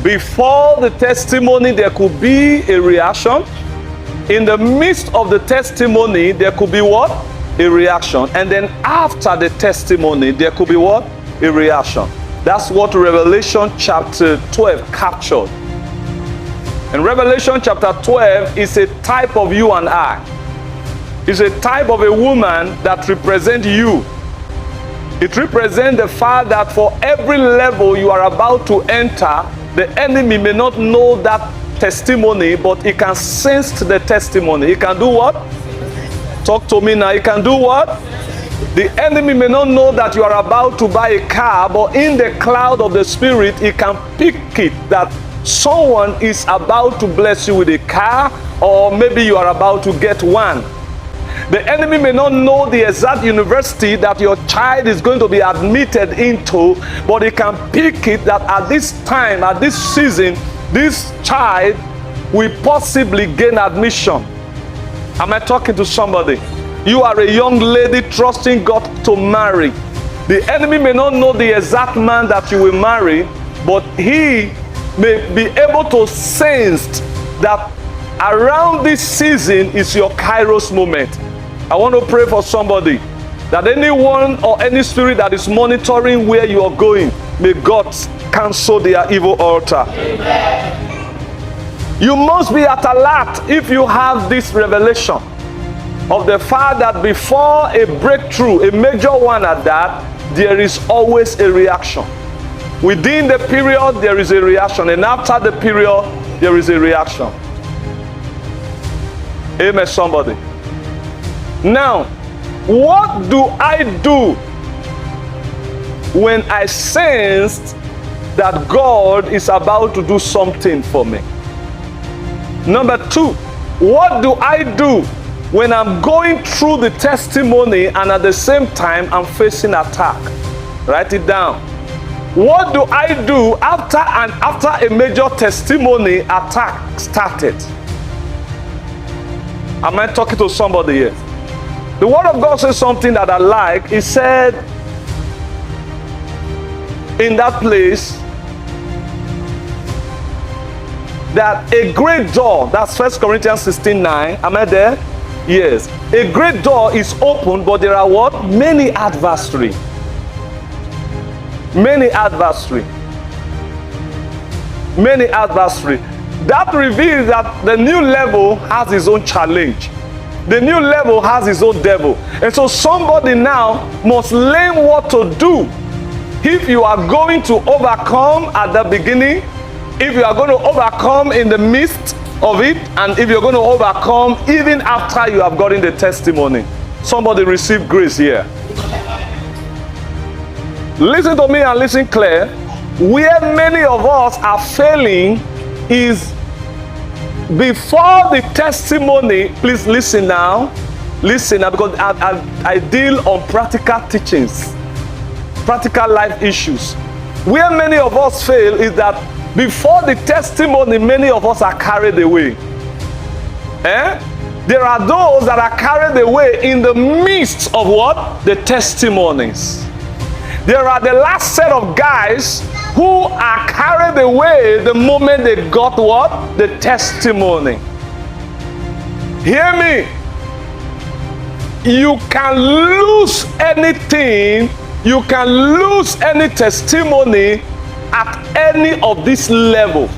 Before the testimony, there could be a reaction. In the midst of the testimony, there could be what? A reaction. And then after the testimony, there could be what? A reaction. That's what Revelation chapter 12 captured. And Revelation chapter 12 is a type of you and I. It's a type of a woman that represents you. It represents the fact that for every level you are about to enter, the enemy may not know that testimony, but he can sense the testimony. He can do what? Talk to me now. He can do what? The enemy may not know that you are about to buy a car, but in the cloud of the spirit, he can pick it that someone is about to bless you with a car, or maybe you are about to get one. The enemy may not know the exact university that your child is going to be admitted into, but he can pick it that at this time, at this season, this child will possibly gain admission. Am I talking to somebody? You are a young lady trusting God to marry. The enemy may not know the exact man that you will marry, but he may be able to sense that around this season is your Kairos moment. I want to pray for somebody that anyone or any spirit that is monitoring where you are going, may God cancel their evil altar. Amen. You must be at alert if you have this revelation of the fact that before a breakthrough, a major one at that, there is always a reaction. Within the period, there is a reaction, and after the period, there is a reaction. Amen, somebody. Now, what do I do when I sense that God is about to do something for me? Number two, what do I do when I'm going through the testimony and at the same time I'm facing attack? Write it down. What do I do after a major testimony attack started? Am I talking to somebody here? The word of God says something that I like. It said in that place that a great door, that's 1 Corinthians 16:9. Am I there? Yes. A great door is open, but there are what? Many adversaries. Many adversaries. Many adversaries. That reveals that the new level has its own challenge. The new level has its own devil. And so somebody now must learn what to do. If you are going to overcome at the beginning, if you are going to overcome in the midst of it, and if you're going to overcome even after you have gotten the testimony. Somebody receive grace here. Listen to me and listen clear. Where many of us are failing is before the testimony. Please listen now. Listen now, because I deal on practical teachings, practical life issues. Where many of us fail is that before the testimony, many of us are carried away. There are those that are carried away in the midst of what? The testimonies. There are the last set of guys who are carried away the moment they got what? The testimony. Hear me. You can lose anything, you can lose any testimony at any of this level.